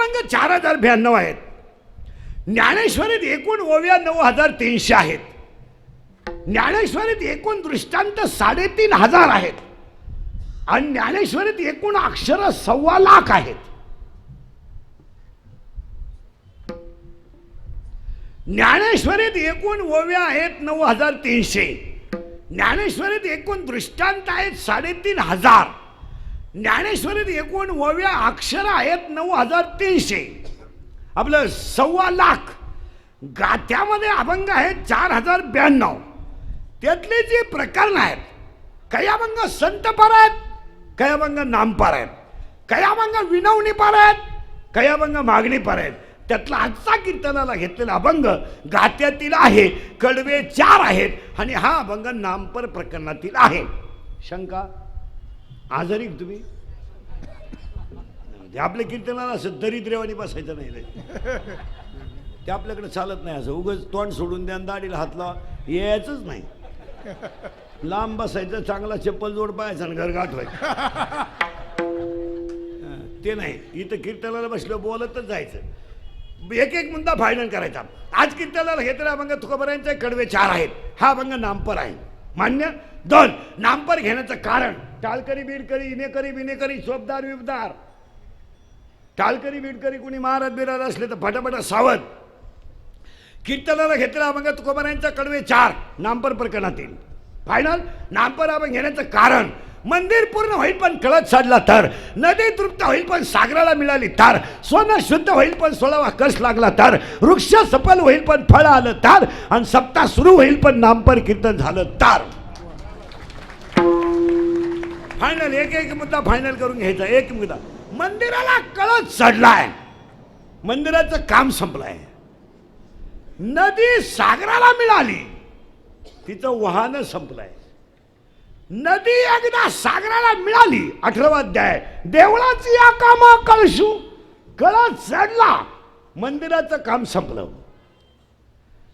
अभंग 4092 आहेत. ज्ञानेश्वरीत एकूण ओव्या 9300 आहेत. ज्ञानेश्वरीत एकूण दृष्टांत 3500 आहेत. आणि ज्ञानेश्वरीत एकूण अक्षर 1.25 लाख आहेत. ज्ञानेश्वरीत एकूण ओव्या आहेत 9300. ज्ञानेश्वरीत एकूण दृष्टांत आहेत 3500. ज्ञानेश्वरीत एकूण ओव्या अक्षर आहेत 9300. आपलं 1.25 लाख. गाथ्यामध्ये अभंग आहेत 4092. त्यातले जे प्रकरण आहेत, काही अभंग संतपर आहेत, काही अभंग नामपर आहेत, काही अभंग विनवणीपर आहेत, काही अभंग मागणीपर आहेत. त्यातला आजचा कीर्तनाला घेतलेला अभंग गात्यातील आहे. कडवे 4 आहेत आणि हा अभंग नामपर प्रकरणातील आहे. शंका आजारी तुम्ही आपल्या कीर्तनाला असं दरिद्रेवानी बसायचं नाही रे. ते आपल्याकडे चालत नाही. असं उगाच तोंड सोडून द्या, दाढीला हात लावा, यायचंच नाही. लांब बसायचं, चांगला चप्पल जोड पाहायचा आणि घर गाठ व्हायचं. ते नाही. इथं कीर्तनाला बसलं बोलतच जायचं. एक एक मुद्दा फायनल करायचा. आज कीर्तनाला घेतलेला अभंग तुकोबारायांचे कडवे 4 आहेत. हा अभंग नामपर आहे. मान्य. 2 नामपर घेण्याचं कारण टाळकरी बीडकरी इनेकरी बिनेकरी सोबदार विबदार. टाळकरी बीडकरी कुणी महाराज बिराज असले तर फटाफटा सावध. कीर्तनाला घेतलेला अभंग तुकोबारायांचा कडवे 4 नामपर प्रकरणातील फायनल. नामपर अभंग घेण्याचं कारण मंदिर पूर्ण होईल पण कळत साधला तर, नदी तृप्त होईल पण सागराला मिळाली तर, सोनं शुद्ध होईल पण 16वा कस लागला तर, वृक्ष सफल होईल पण फळ आलं तर, आणि सप्ताह सुरू होईल पण नामपर कीर्तन झालं तर. फायनल. एक मुद्दा फायनल करून घ्यायचा. एक मुद्दा. मंदिराला कळत चढलाय, मंदिराचं काम संपलंय. नदी सागराला मिळाली, तिचं वाहन संपलंय. नदी एकदा सागराला मिळाली. 18वा अध्याय. देवळाची या कामा कळशू कळत चढला, मंदिराचं काम संपलं.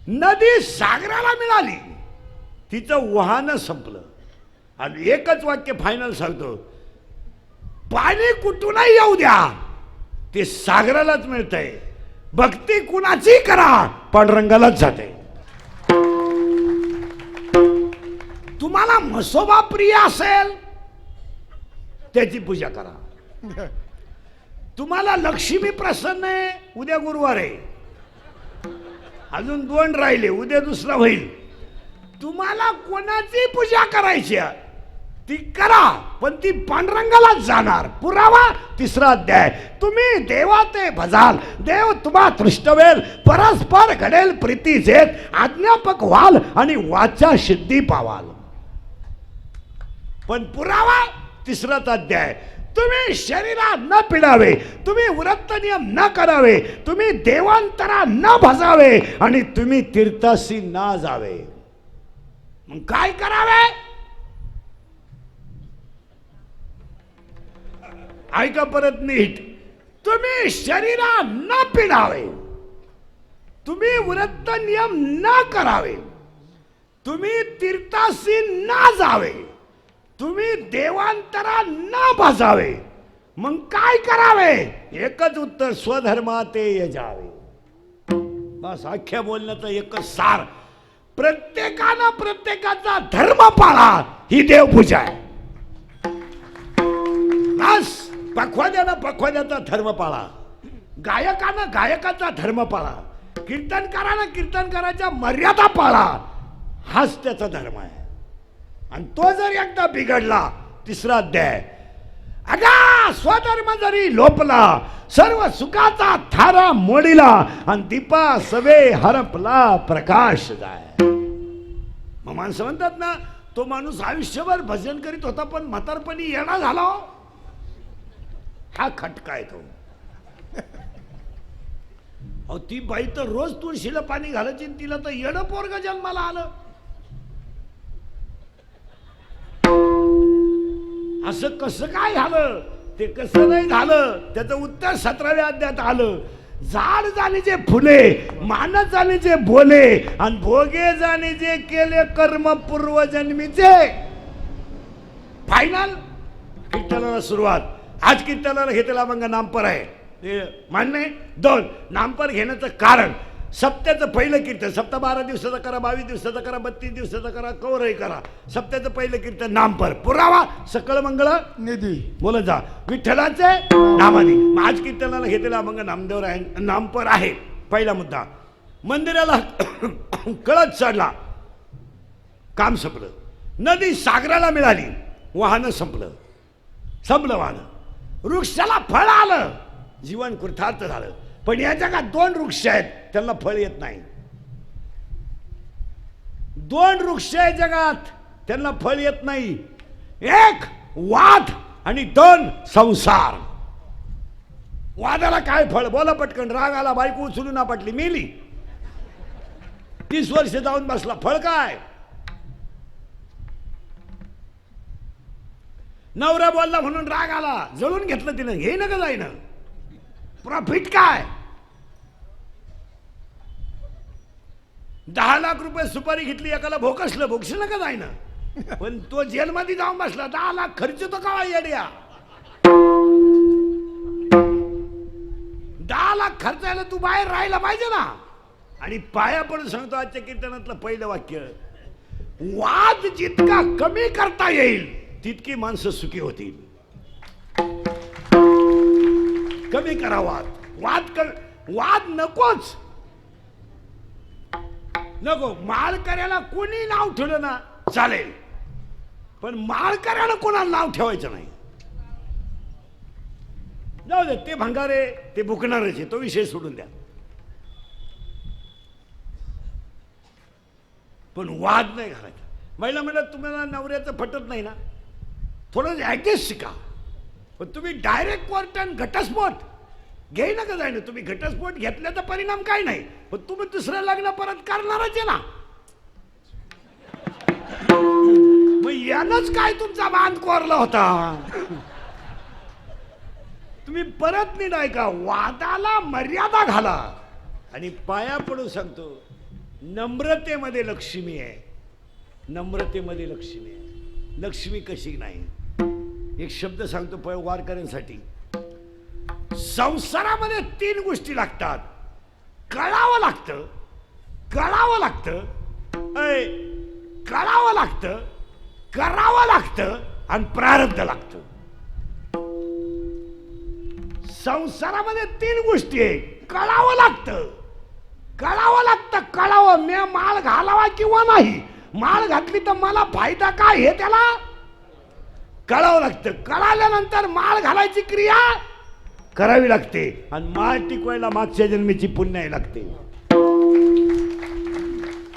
नदी सागराला मिळाली, तिचं वाहन संपलं. आणि एकच वाक्य फायनल सांगतो, पाणी कुठूनही येऊ द्या, ते सागरालाच मिळतंय. भक्ती कुणाची करा, पांडुरंगालाच जाते. तुम्हाला म्हसोबा प्रिय असेल त्याची पूजा करा. तुम्हाला लक्ष्मी प्रसन्न आहे, उद्या गुरुवार आहे, अजून 2 राहिले, उद्या दुसरा होईल. तुम्हाला कोणाची पूजा करायची ती करा, पण ती पांडुरंगालाच जाणार. पुरावा 3रा अध्याय. तुम्ही देवा ते भजाल, देव तुम्हा तृष्टवेल, परस्पर घडेल प्रीती जेत, आज्ञापक व्हाल आणि वाचा सिद्धी पावाल. पण पुरावा 3राच अध्याय. तुम्ही शरीरा न पिडावे, तुम्ही व्रत नियम न करावे, तुम्ही देवांतरा न भजावे आणि तुम्ही तीर्थासी ना जावे. मग काय करावे? ऐका परत नीट. तुम्ही शरीरा न पिडावे, तुम्ही व्रत नियम न करावे, तुम्ही तीर्थासी न जावे, तुम्ही देवांतरा न भजावे. मग काय करावे? एकच उत्तर, स्वधर्माते यजावे. बस. अख्ख्या बोलण्याचं एकच सार. प्रत्येकानं प्रत्येकाचा धर्म पाळा, ही देवपूजा आहे. बस. पखवाद्यानं पखवाद्याचा धर्म पाळा, गायकानं गायकाचा धर्म पाळा, कीर्तनकारानं कीर्तनकाराच्या मर्यादा पाळा. हाच त्याचा धर्म आहे. आणि तो जर एकदा बिघडला, 3रा अध्याय. अगा स्वधर्म जरी लोपला, सर्व सुखाचा थारा मोडीला, आणि दीपा सवे हरपला प्रकाश जाय. मग माणसं म्हणतात ना, तो माणूस आयुष्यभर भजन करीत होता पण म्हातारपणी येणा झाला. हा खटका आहे तो. अहो, ती बाई तर रोज तुळशीला पाणी घालायची, तिला तर येणं पोरग जन्माला आलं. असं कसं काय झालं? ते कसं नाही झालं त्याचं उत्तर 17व्या अध्यायात आलं. झाड जाणीचे फुले, मानत जाणीचे बोले, आणि भोगे जाणीचे केले कर्म पूर्वजन्मीचे. फायनल. कीर्तनाला सुरुवात. आज कीर्तनाला घेतलेला अभंग नामपर आहे. हे मान्य आहे. 2 नामपर घेण्याचं कारण सप्त्याचं पहिलं कीर्तन, सप्ताह 12 दिवसाचा करा, 22 दिवसाचा करा, 32 दिवसाचा करा, कवरही करा. सप्त्याचं पहिलं कीर्तन नामपर, पुरावा सकळ मंगळ निधी. बोलत जा विठ्ठलाचे नामाने. मग आज कीर्तनाला घेतलेला अभंग नामदेव आहे, नामपर आहे. पहिला मुद्दा, मंदिराला कळत चढला, काम संपलं. नदी सागराला मिळाली, वाहन संपलं वाहन. वृक्षाला फळ आलं, जीवन कृतार्थ झालं. पण या जगात 2 वृक्ष आहेत, त्यांना फळ येत नाही. 2 वृक्ष आहेत जगात, त्यांना फळ येत नाही. 1 वाद आणि 2 संसार. वादाला काय फळ? बोला पटकन. राग आला, बायको उचलून आपटली, मेली. 30 वर्ष जाऊन बसला, फळ काय? नवरा बोलला म्हणून राग आला, जळून घेतलं तिनं, घे ना का जाईन. प्रॉफिट काय? 10 लाख रुपये सुपारी घेतली, एकाला भोकसलं, भोगशील का जाईन. पण तो जेलमध्ये जाऊन बसला, 10 लाख खर्च तो का येड्या. 10 लाख खर्चायला तू बाहेर राहायला पाहिजे ना. आणि पाया पण सांगतो आजच्या कीर्तनातलं पहिलं वाक्य, वाद जितका कमी करता येईल तितकी माणसं सुखी होतील. कमी करा वाद नकोच, नको. माळकऱ्याला कोणी नाव ठेवलं ना चालेल, पण माळकऱ्याला कोणाला नाव ठेवायचं नाही. जाऊ दे, ते भंगारे, ते बुकणारच आहे, तो विषय सोडून द्या. पण वाद नाही घालायचा. महिला म्हणलं तुम्हाला नवऱ्याचं पटत नाही ना, थोडं ऍडजस्ट शिका. पण तुम्ही डायरेक्ट कोर्ट आणि घटस्फोट घे नका जाईन. तुम्ही घटस्फोट घेतल्याचा परिणाम काय नाही, पण तुम्ही दुसरं लग्न परत करणारच आहे ना. मग यानंच काय तुमचा बांध कोरला होता. तुम्ही परत नीट ऐका, वादाला मर्यादा घाला. आणि पाया पडून सांगतो, नम्रतेमध्ये लक्ष्मी आहे. नम्रतेमध्ये लक्ष्मी आहे. लक्ष्मी कशी नाही. एक शब्द सांगतो वारकऱ्यांसाठी, संसारामध्ये 3 गोष्टी लागतात. कळावं लागतं, कळावं लागतं, कळावं लागतं, करावं लागतं आणि प्रारब्ध लागतं. संसारामध्ये 3 गोष्टी आहे. कळावं लागतं, कळावं लागतं, कळावं मी माळ घालावा किंवा नाही. माळ घातली तर मला फायदा काय हे त्याला कळावं लागतं. कळाल्यानंतर माळ घालायची क्रिया करावी लागते. आणि माळ टिकवायला मागच्या जन्मीची पुण्य लागते.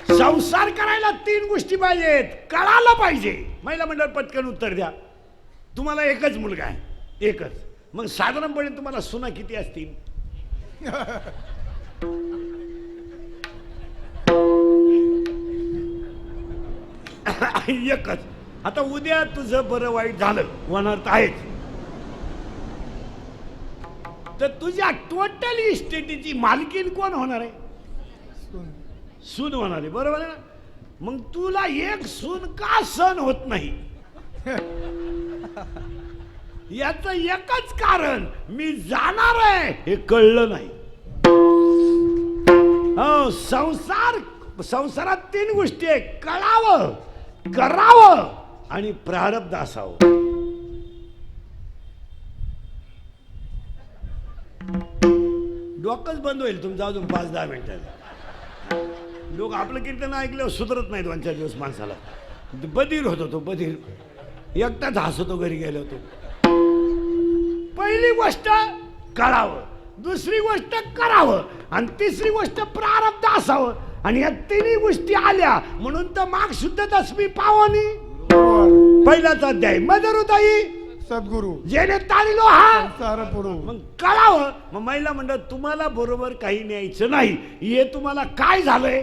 संसार करायला 3 गोष्टी पाहिजेत. कळालं पाहिजे. महिला मंडळ पटकन उत्तर द्या. तुम्हाला एकच मुलगा आहे, एकच. मग साधारणपणे तुम्हाला सुना किती असतील? एकच. आता उद्या तुझं बरं वाईट झालं, होणार तर आहेच, तर तुझ्या टोटल इस्टेटीची मालकीन कोण होणार आहे? सून होणार आहे, बरोबर आहे ना. मग तुला एक सून का सहन होत नाही? याच एकच कारण, मी जाणार आहे हे कळलं नाही. हो, संसारात 3 गोष्टी आहे. कळावं, करावं आणि प्रारब्ध असावं. डोकंच बंद होईल तुमचं अजून 5-10 मिनिटात. लोक आपलं कीर्तन ऐकल्यावर सुधरत नाही 2-4 दिवस माणसाला. बधीर होतो तो, बधीर एकटाच हसतो घरी गेलो होतो. पहिली गोष्ट कळावं, दुसरी गोष्ट करावं आणि तिसरी गोष्ट प्रारब्ध असावं. आणि या 3 गोष्टी आल्या म्हणून तर माग शुद्ध दशमी पावनी. पहिलाच अध्याय मदरुताई सद्गुरु जेने तारिलो हा सारा पुढू. मग कळावं. मग महिला म्हणतात तुम्हाला बरोबर काही न्यायचं नाही. हे तुम्हाला काय झालंय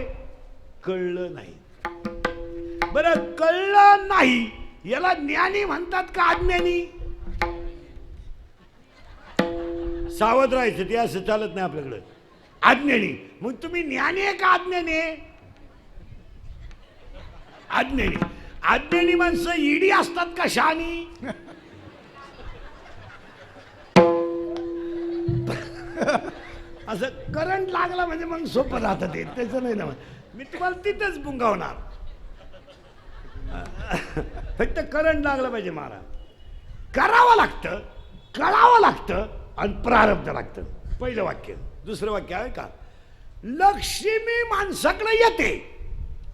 कळलं नाही. बरं, कळलं नाही याला ज्ञानी म्हणतात का अज्ञानी? सावध राहायचं, ते असं चालत नाही आपल्याकडं. अज्ञानी. मग तुम्ही ज्ञानी आहे का अज्ञानी आहे? अज्ञानी. अज्ञानी माणसं ईडी असतात का शहाणी? असं करंट लागला म्हणजे मग सोपं राहतं ते त्याचं नाही ना मी तुम्हाला तिथंच बुंगावणार फक्त करंट लागलं पाहिजे महाराज करावं लागतं कळावं लागतं आणि प्रारब्ध लागतं पहिलं वाक्य दुसरं वाक्य आहे का लक्ष्मी माणसाकडे येते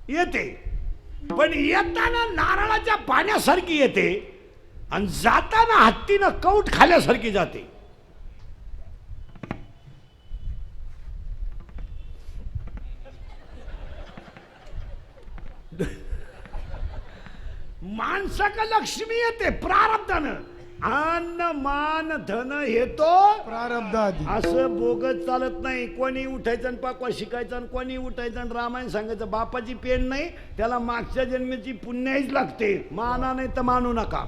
येते पण येताना नारळाच्या पाण्यासारखी येते आणि जाताना हत्तीनं कौट खाल्यासारखी जाते माणसाकडे लक्ष्मी येते प्रारब्धानं अन्न मान धन येतो प्रारब्ध आधी असं बोगत चालत नाही कोणी उठायचं आणि पाकवा शिकायचं आणि कोणी उठायचं आणि रामायण सांगायचं बापाची पेन नाही त्याला मागच्या जन्माची पुण्याहीच लागते माना नाही तर मानू नका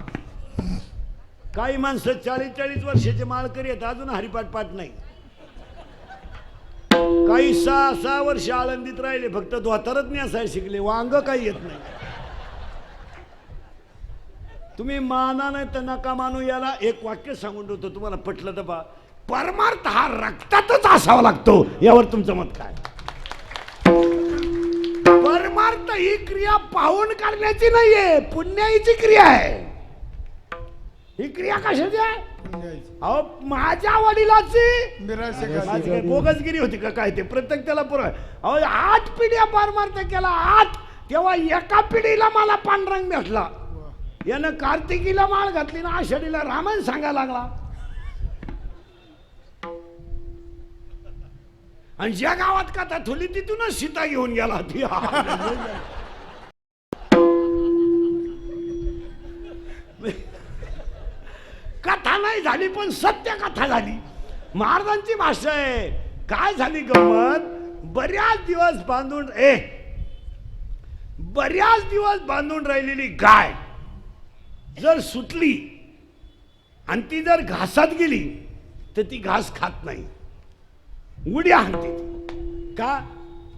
काही माणसं 40-40 वर्षाचे माळकरी आहेत अजून हरिपाठ पाठ नाही काही 6 वर्ष आळंदीत राहिले फक्त धोतरच नेसायला शिकले वांग काही येत नाही तुम्ही माना नाही तर नका मानू याला एक वाक्य सांगून ठेवतो तुम्हाला पटलं तर बा परमार्थ हा रक्तातच असावा लागतो यावर तुमचं मत काय परमार्थ ही क्रिया पाहून करण्याची नाहीये पुण्याईची क्रिया आहे ही क्रिया कशाची आहे अहो माझ्या वडिलाची बोगसगिरी होती का काय ते प्रत्येक त्याला पुरा अहो 8 पिढ्या परमार्थ केला 8 तेव्हा एका पिढीला मला पांढरंग भेटला यानं कार्तिकीला माळ घातली ना आषाढीला रामायण सांगायला लागला आणि ज्या गावात कथा थोली तिथूनच सीता घेऊन गेला ती कथा नाही झाली पण सत्य कथा झाली महाराजांची भाषा आहे काय झाली गंमत बऱ्याच दिवस बांधून राहिलेली गाय जर सुटली आणि ती जर घासात गेली तर ती घास खात नाही उड्या हाणते का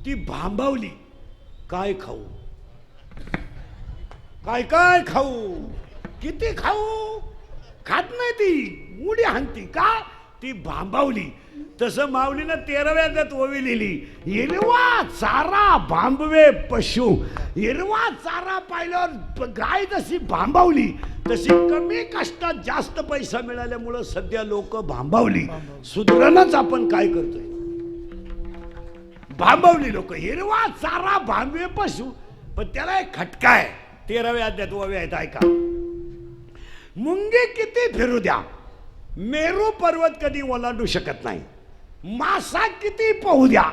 ती भांबावली काय खाऊ काय खाऊ किती खाऊ खात नाही ती उड्या हाणती का ती भांबावली तसं माऊलीनं 13व्या त्यात ओवी लिहिली हिरवा चारा भांबवे पशु हिरवा चारा पाहिल्यावर गाय जशी भांबावली तशी कमी कष्टात जास्त पैसा मिळाल्यामुळं सध्या लोक भांबावली सुधरणच आपण काय करतोय भांबावली लोक हिरवा चारा भांबवे पशु पण त्याला एक खटका आहे 13व्या अध्यायात ओवी आहेत ऐका मुंगी किती फिरू द्या मेरू पर्वत कधी ओलांडू शकत नाही मासा किती पोहू द्या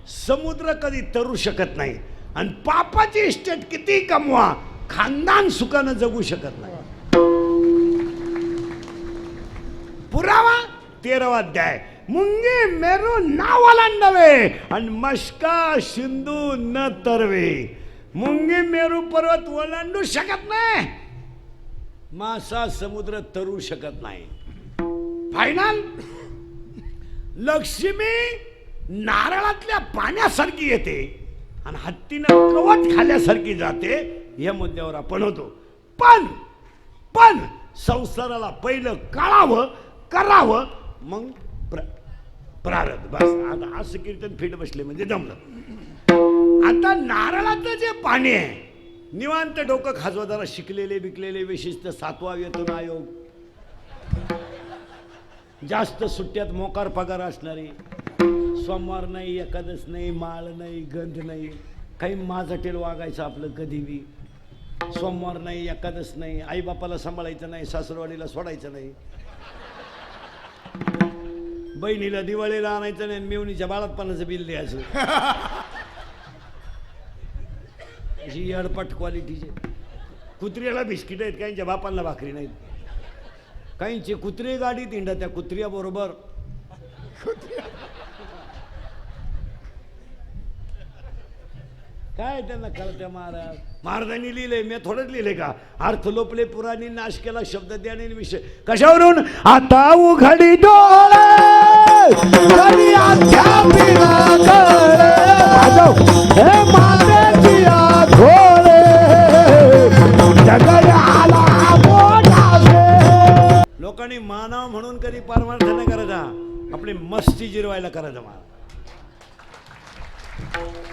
समुद्र कधी तरू शकत नाही आणि पापाची इस्टेट किती कमवा खानदान सुखानं जगू शकत नाही पुरावा 13वा अध्याय मुंगी मेरू ना ओलांडावे आणि मस्का सिंधू न तरवे मुंगी मेरू पर्वत ओलांडू शकत नाही मासा समुद्र तरू शकत नाही फायनल लक्ष्मी नारळातल्या पाण्यासारखी येते आणि हत्तीनं कवट खाल्यासारखी जाते या मुद्द्यावर आपण होतो पण संसाराला पहिलं कळावं करावं मग प्रारब्ध बस आता असं कीर्तन फिट बसले म्हणजे जमलं आता नारळाचं जे पाणी आहे निवांत डोकं खाजवा जरा शिकलेले बिकलेले विशिष्ट 7वा वेतन आयोग जास्त सुट्ट्यात मोकार पगार असणारे सोमवार नाही एकादश नाही माळ नाही गंध नाही काही माझटेल वागायचं आपलं कधी बी सोमवार नाही एकादश नाही आईबापाला सांभाळायचं नाही सासरवाडीला सोडायचं नाही बहिणीला दिवाळीला आणायचं नाही मेवणीच्या बाळातपणाचं बिल द्यायचं अशी अडपट क्वालिटीचे कुत्र्याला बिस्किट आहेत काहींच्या बापांना भाकरी नाहीत काहींचे कुत्रे गाडीत हिंडा त्या कुत्र्या बरोबर काय त्यांना कळत्या महाराजांनी लिहिलंय मी थोडंच लिहिलंय का अर्थ लोपले पुराणी नाश केला शब्द द्याने विषय कशावरून आता उघडी डोळे लोकांनी मानाव म्हणून कधी परमार्थ नाही करायचा आपली मस्ती जिरवायला करायचं मला.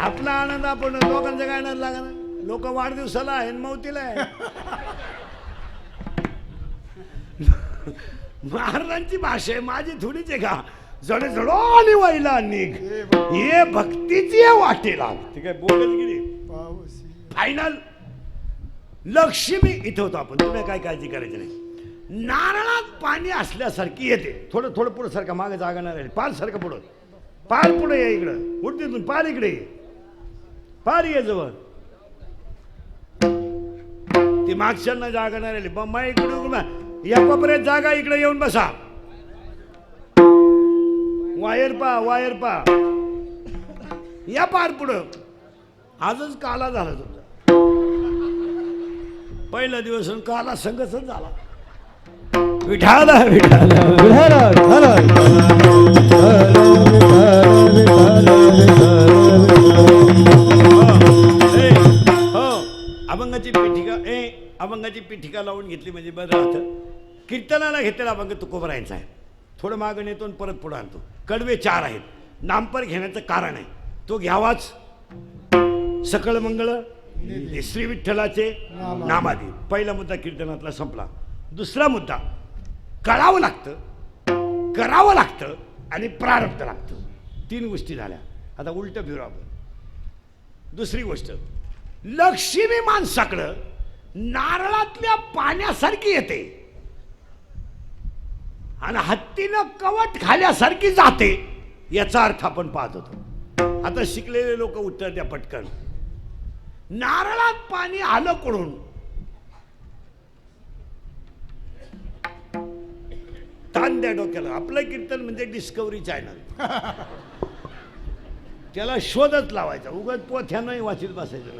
आपला आनंद आपण लोकांचा काय आनंद लागा ना. लोक वाढदिवसाला आहे मौतीला आहे. महाराजांची भाषा आहे, माझी थोडीच आहे का. जड जडो आणि वाईला निघ हे भक्तीची वाटेला. ठीक आहे बोलत गेली. फायनल लक्ष्मी इथं होतो आपण. तुम्ही काय काळजी करायची नाही. नारळात पाणी असल्यासारखी येते. थोडं थोडं पुढं सारखं मागे जागा नाही राहील. पार सारखं पुढं पार पुढे या इकडं. उठते तून पार इकडे ये. पार ये जवळ. ती मागच्यांना जागा नाही राहिली. बम्मा इकडे या कोपऱ्यात जागा. इकडे येऊन बसा. वायर पा वायर पा. या पार पुढं. आजच काला झाला तुमचा. पहिला दिवस काला संघच झाला. विठाला विठाला हो अभंगाची पीठिका अभंगाची पीठिका लावून घेतली म्हणजे बरं राहतं. कीर्तनाला घेतलेला अभंग तुकोबरायांचा आहे. थोडं मागं नेतो आणि परत पुढं आणतो. कडवे 4 आहेत. नामपर घेण्याचं कारण आहे तो घ्यावाच. सकळ मंगळ श्री विठ्ठलाचे नामादी. पहिला मुद्दा कीर्तनातला संपला. दुसरा मुद्दा कळावं लागतं, करावं लागतं आणि प्रारब्ध लागतं. 3 गोष्टी झाल्या. आता उलट फिरू आपण. दुसरी गोष्ट लक्ष्मी माणसाकडं नारळातल्या पाण्यासारखी येते आणि हत्तीनं कवट खाल्यासारखी जाते. याचा अर्थ आपण पाहत होतो. आता शिकलेले लोक उत्तर द्या पटकन. नारळात पाणी आलं कुठून? ताण द्या डोक्याला. आपलं कीर्तन म्हणजे डिस्कवरी चॅनल. त्याला शोधच लावायचा. उगाच पोथ्यानंही वाचित बसायचं.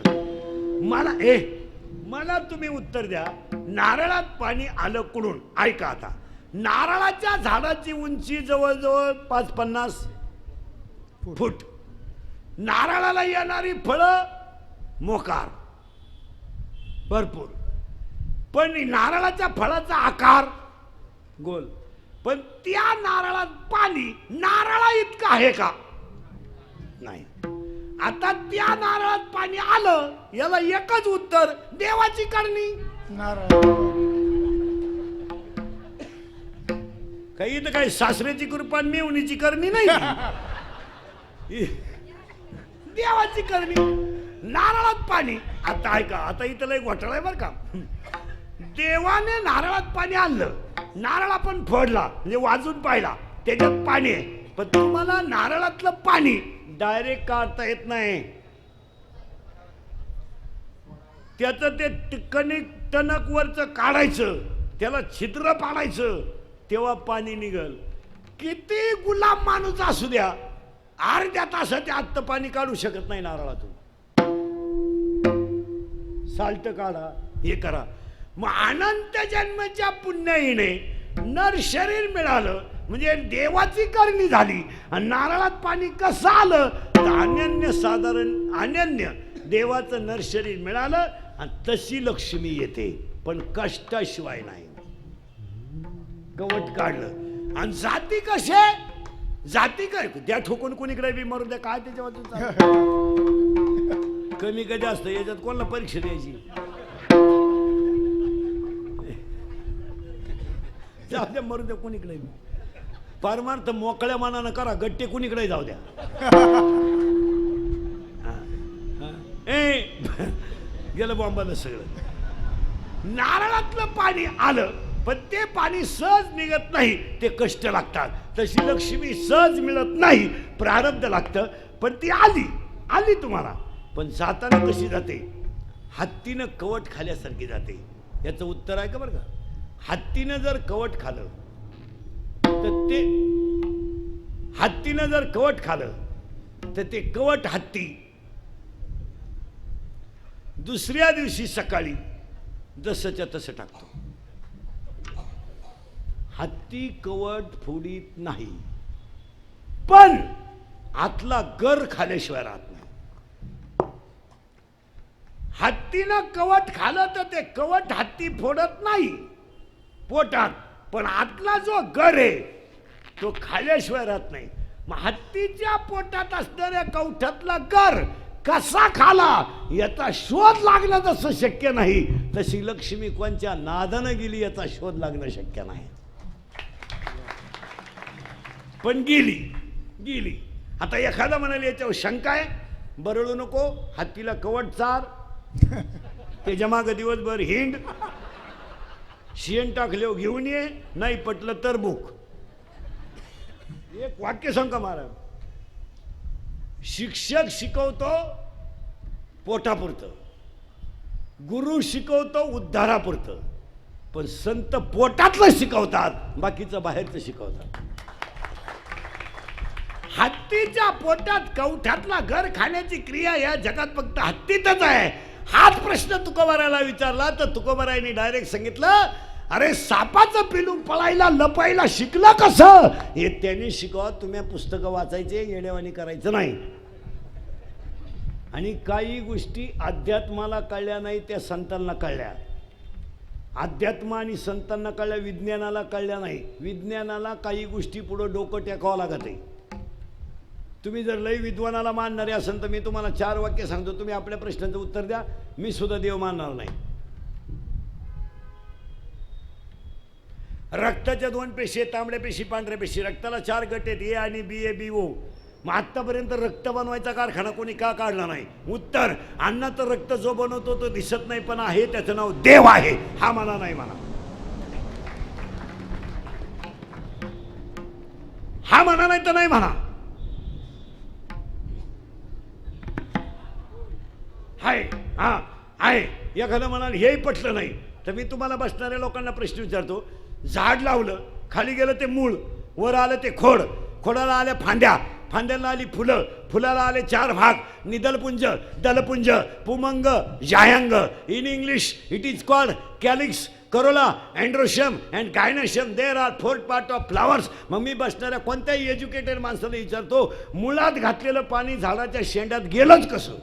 मला तुम्ही उत्तर द्या. नारळात पाणी आलं कुठून? ऐका आता. नारळाच्या झाडाची उंची जवळजवळ 50 फूट. नारळाला येणारी फळं मोकार भरपूर. पण नारळाच्या फळाचा आकार गोल. पण त्या नारळात पाणी नारळा इतकं आहे का? नाही. आता त्या नारळात पाणी आलं याला एकच उत्तर. देवाची करणी. काही तर काही सासऱ्याची कृपा मेवणीची करणी नाही. देवाची करणी. नारळात पाणी. आता ऐका. आता इथं लय घोटाळा आहे बरं का. देवाने नारळात पाणी आणलं. नारळ आपण फोडला म्हणजे वाजून पाहिला त्याच्यात पाणी आहे. पण तुम्हाला नारळातलं पाणी डायरेक्ट काढता येत नाही. त्याचं ते कणिक टणक वरचं काढायचं. त्याला छिद्र पाडायचं. तेव्हा पाणी निघल. किती गुलाम माणूस असू द्या अर्ध्या तासाच्या आत पाणी काढू शकत नाही नारळातून. साल्ट काढा हे करा. मग अनंत जन्मच्या पुण्याईने नर शरीर मिळालं म्हणजे देवाची करणी झाली. आणि नारळात पाणी कसं आलं तर अनन्य साधारण अनन्य देवाचं नर शरीर मिळालं आणि तशी लक्ष्मी येते. पण कष्टाशिवाय नाही. कवट काढलं. आणि जाती कसे? जाती काय त्या ठोकून कोणीकडे बी मरून द्या. काय त्याच्यावर कमी कधी असतं याच्यात कोणाला परीक्षा द्यायची? जाऊ द्या मरून द्या कोणीकडे. परमार्थ मोकळ्या मनानं करा. गट्टे कोणीकडे जाऊ द्या. गेलं बॉम्बाला सगळं. नारळातलं पाणी आलं पण ते पाणी सहज निघत नाही. ते कष्ट लागतात. तशी लक्ष्मी सहज मिळत नाही. प्रारब्ध लागतं. पण ती आली तुम्हाला. पण जाताना कशी जाते? हत्तीनं कवट खाल्यासारखी जाते. याचं उत्तर आहे का बरं का. हत्तीनं जर कवट खाल्लं तर ते कवट हत्ती दुसऱ्या दिवशी सकाळी जसंच्या तसं टाकतो. हत्ती कवट फोडीत नाही. पण आतला गर खाल्याशिवाय राहत नाही. हत्तीनं कवट खाल्लं तर ते कवट हत्ती फोडत नाही पोटात. पण आतला जो गर आहे तो खाल्याशिवाय राहत नाही. मग हत्तीच्या पोटात असणाऱ्या कवठ्यातला गर कसा खाला याचा शोध लागणं जसं शक्य नाही, तशी लक्ष्मी कोणच्या नादानं गेली याचा शोध लागणं शक्य नाही. पण गेली गेली. आता एखादा म्हणाले याच्यावर शंका आहे, बरळू नको, हत्तीला कवट चार, त्याच्या मागं दिवसभर हिंड, शेण टाकल्यावर घेऊन ये, नाही पटलं तर बुक. एक वाक्य सांगा महाराज, शिक्षक शिकवतो पोटापुरतं, गुरु शिकवतो उद्धारापुरतं, पण संत पोटातलं शिकवतात, बाकीचं बाहेरचं शिकवतात. हत्तीच्या पोटात कवठ्यातला घर खाण्याची क्रिया या जगात फक्त हत्तीतच आहे. हाच प्रश्न तुकोबारायला विचारला तर तुकोबारायांनी डायरेक्ट सांगितलं, अरे सापाचं पिलू पळायला लपायला शिकलं कसं, हे त्यांनी शिकवा, तुम्ही पुस्तकं वाचायचे, येडेवाणी करायचं नाही. आणि काही गोष्टी अध्यात्माला कळल्या नाही, त्या संतांना कळल्या. अध्यात्म आणि संतांना कळल्या, विज्ञानाला कळल्या नाही. विज्ञानाला काही गोष्टी पुढं डोकं टेकावं लागत आहे. तुम्ही जर लई विद्वानाला मानणारे असेल तर मी तुम्हाला 4 वाक्य सांगतो, तुम्ही आपल्या प्रश्नाचं उत्तर द्या. मी सुद्धा देव मानणार नाही. रक्ताच्या 2 पेशी, तांबड्या पेशी, पांढऱ्या पेशी. रक्ताला 4 गट आहेत, ए आणि बी, ए बी ओ. मग आत्तापर्यंत रक्त बनवायचा कारखाना कोणी का काढला नाही? उत्तर, अन्नाचं रक्त जो बनवतो तो दिसत नाही पण आहे, त्याचं नाव देव आहे. हा मला नाही म्हणा, हा म्हणा नाही तर नाही म्हणा. हाय, हा आहे. एखादं म्हणाल हेही पटलं नाही तर मी तुम्हाला बसणाऱ्या लोकांना प्रश्न विचारतो. झाड लावलं, खाली गेलं ते मूळ, वर आलं ते खोड, खोडाला आल्या फांद्या, फांद्याला आली फुलं, फुलाला आले 4 भाग, निदलपुंज, दलपुंज, पुमंग, जायांग. In English it is called calyx, corolla, androecium and gynoecium. There are 4 part of flowers. मग मी बसणाऱ्या कोणत्याही एज्युकेटेड माणसाला विचारतो, मुळात घातलेलं पाणी झाडाच्या शेंड्यात गेलंच कसं?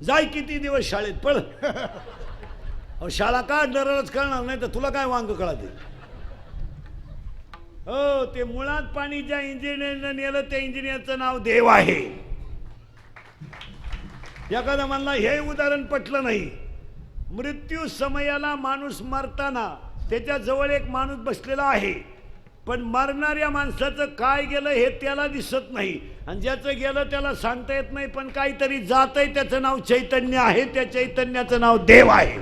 जाय किती दिवस शाळेत पळ. शाळा काढणारच कळणार नाही तर तुला काय वांग कळते? हो, ते मुळात पाणी ज्या इंजिनियरनं नेलं त्या इंजिनियरचं नाव देव आहे. एखादा म्हणला हे उदाहरण पटलं नाही. मृत्यू समयाला माणूस मरताना त्याच्या जवळ एक माणूस बसलेला आहे, पण मरणाऱ्या माणसाचं काय गेलं हे त्याला दिसत नाही, आणि ज्याचं गेलं त्याला सांगता येत नाही, पण काहीतरी जातंय, त्याचं नाव चैतन्य आहे. त्या चैतन्याचं नाव देव आहे.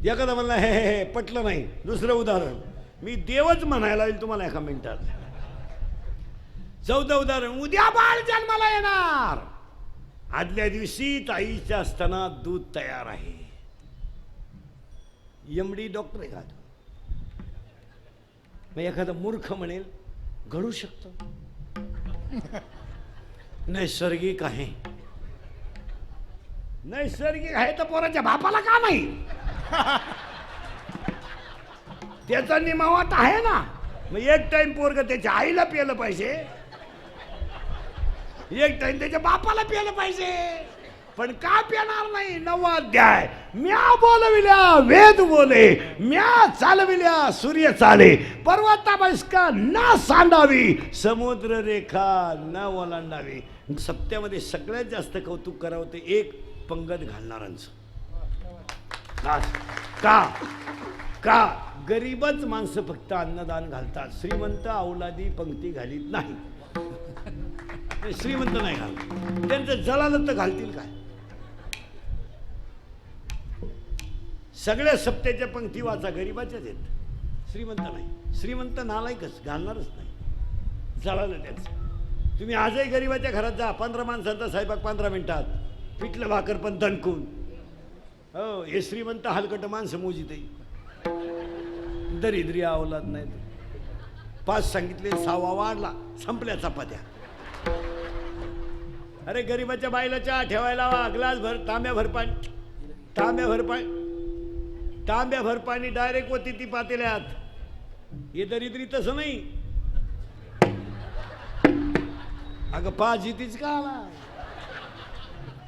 एखादा म्हणला हे हे पटलं नाही. दुसरं उदाहरण मी देवच म्हणायला येईल तुम्हाला एका मिनिटात. 14 उदाहरण. उद्या बाळ जन्माला येणार, आदल्या दिवशी ताईच्या स्तनात दूध तयार आहे. एमडी डॉक्टर आहे का? मग एखादा मूर्ख म्हणेल घडू शकतं, नैसर्गिक आहे. नैसर्गिक आहे तर पोराच्या बापाला का नाही? त्याचा निमावाट आहे ना. मग एक टाइम पोरग त्याच्या आईला प्यायला पाहिजे, एक टाइम त्याच्या बापाला प्यायला पाहिजे, पण का प्याणार नाही? 9वा अध्याय. म्या बोलविल्या वेद बोले, म्या चालविल्या सूर्य चाले, पर्वता बैसका ना सांडावी, समुद्र रेखा न ओलांडावी. सप्त्यामध्ये सगळ्यात जास्त कौतुक करावं ते एक पंगत घालणाऱ्यांचं. का का गरीबच माणसं फक्त अन्नदान घालतात, श्रीमंत अवलादी पंक्ती घालीत नाही. श्रीमंत नाही घालत, त्यांचं जळालं तर घालतील काय? सगळ्या सप्त्याच्या पंक्ती वाचा गरीबाच्याच आहेत, श्रीमंत नाही. श्रीमंत नालायकच, घालणारच नाही, जळालं त्यांचं. तुम्ही आजही गरीबाच्या घरात जा, 15 माणसांचा स्वयंपाक 15 मिनिटात, पिठलं भाकर पण दणकून. हो, हे श्रीमंत हलकट माणसं मोजित आहे. दरिद्री अवलाद नाही. 5 सांगितले, 6वा वाढला, संपल्या चपात्या. अरे गरीबाच्या बाईला चहा ठेवायला वा, ग्लास भर, तांब्याभर पाणी, तांब्याभर पाणी डायरेक्ट होती ती पातेल्यात. हे दरिद्री तसं नाही. अगं 5 तीच का आला,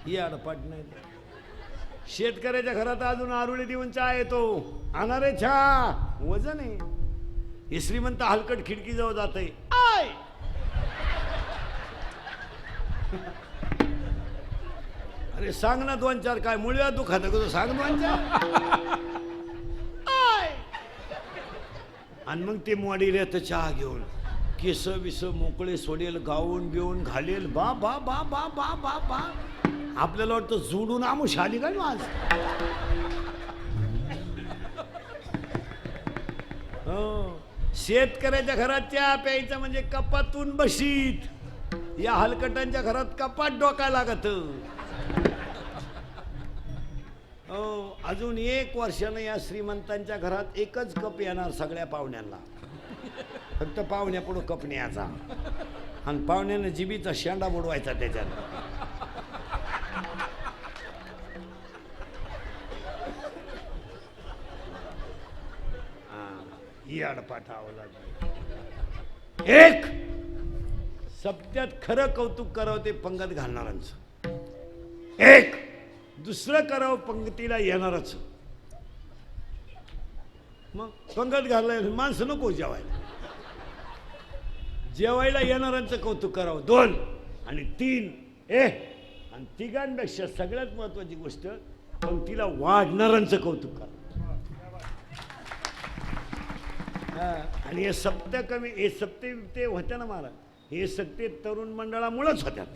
ही अडपाट नाही. शेतकऱ्याच्या घरात अजून आरुळी देऊन चहा येतो. आणणारे चहा वजन आहे. हे श्रीमंत हलकट खिडकी जवळ जात आहे. अरे सांग ना 2-4 काय मुळव्या दुखात का सांग 2-4. आणि मग ते मॉडेल येतं चहा घेऊन केस बिस मोकळे सोडेल गाऊन बिऊन घालेल. बा बा बा बा बा बा बा आपल्याला वाटतं जोडून आमुष आली काय आज. हो शेतकऱ्याच्या घरात चहा प्यायचा म्हणजे कपातून बशीत. या हलकटांच्या घरात कपात डोकाय लागत. हो अजून 1 वर्षानं या श्रीमंतांच्या घरात एकच कप येणार सगळ्या पाहुण्यांना. फक्त पाहुण्या पुढं कप न्यायचा आणि पाहुण्यानं जिबीचा शेंडा बुडवायचा त्याच्यात. याडपाठावं लागलं. एक सप्त्यात खरं कौतुक करावं ते पंगत घालणारांचं. एक दुसरं करावं पंगतीला येणारच. मग पंगत घालायला माणसं नको जेवायला. जेवायला येणाऱ्यांचं कौतुक करावं 2 आणि 3 आणि तिघांपेक्षा सगळ्यात महत्वाची गोष्ट पंक्तीला वाढणाऱ्यांचं कौतुक करावं. आणि हे सप्त्या कमी हे सप्ते ते होत्या ना मला हे सत्ते तरुण मंडळामुळेच होत्यात.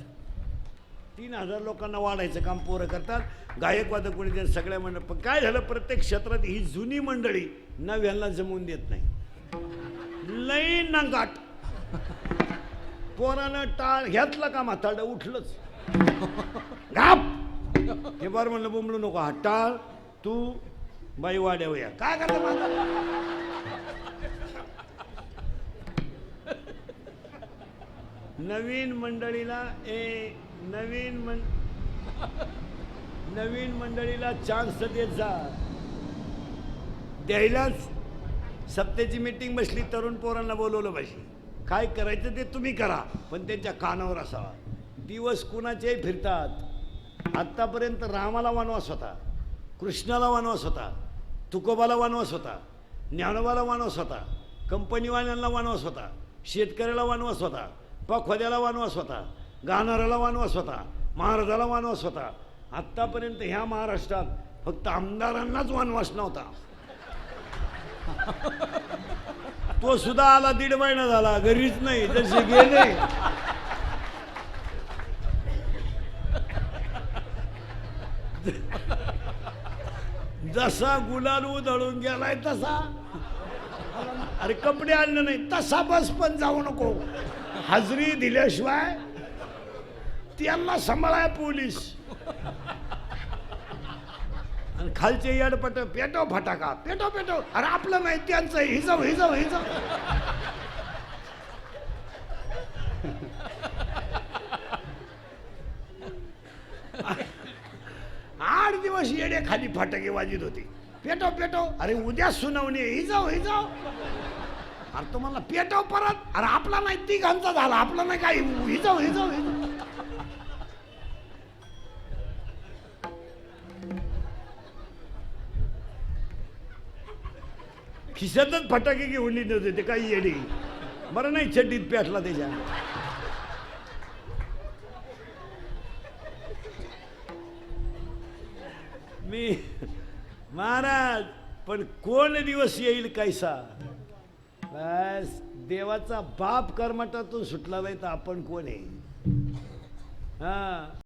3000 लोकांना वाढायचं काम पोरं करतात. गायक वादक कोणी सगळ्या मंडळ. पण काय झालं प्रत्येक क्षेत्रात ही जुनी मंडळी नव्यांना जमवून देत नाही. लई नंगाट पोरानं टाळ घेतला का म्हातारडं उठलंच. गाप हे बरं म्हणलं बोंबलू नको. हा टाळ तू बाई वाड्यावया काय करता माझा. नवीन मंडळीला नवीन मंडळीला चान्स देत जा. द्यायलाच सप्त्याची मीटिंग बसली तरुण पोरांना बोलवलं पाहिजे. काय करायचं ते तुम्ही करा पण त्यांच्या कानावर असावा. दिवस कुणाचेही फिरतात. आत्तापर्यंत रामाला वनवास होता, कृष्णाला वनवास होता, तुकोबाला वनवास होता, ज्ञानोबाला वनवास होता, कंपनीवाल्यांना वनवास होता, शेतकऱ्याला वनवास होता, पखवाद्याला वनवास होता, गाणाऱ्याला वनवास होता, महाराजाला वनवास होता. आत्तापर्यंत ह्या महाराष्ट्रात फक्त आमदारांनाच वनवास नव्हता. तो सुद्धा आला 1.5 महिना झाला घरीच नाही जसे गेले. जसा गुलाल उधळून गेलाय तसा. अरे कपडे आणले नाही तसा बस पण जाऊ नको. हजरी दिल्याशिवाय त्यांना सांभाळाय पोलीस. आणि खालचे येडपट पेटो फटाका पेटो पेटो. अरे आपलं नाही त्यांचं हिजव हिजव हिजव. 8 दिवस येडे खाली फटाके वाजित होते. पेटो पेटो. अरे उद्या सुनावणी हिजव हिजव. अरे तुम्हाला पेटव परत. अरे आपला नाही तिघांचा झाला आपला नाही काय हिजव हिजव हिजव. खिशातच फटाके घेऊन येत होते ते काही येडी. बरं नाही चड्डीत पेटला त्याच्या. मी महाराज पण कोण दिवस येईल कैसा. बस देवाचा बाप कर्मठातून सुटला नाही तर आपण कोण आहे. हा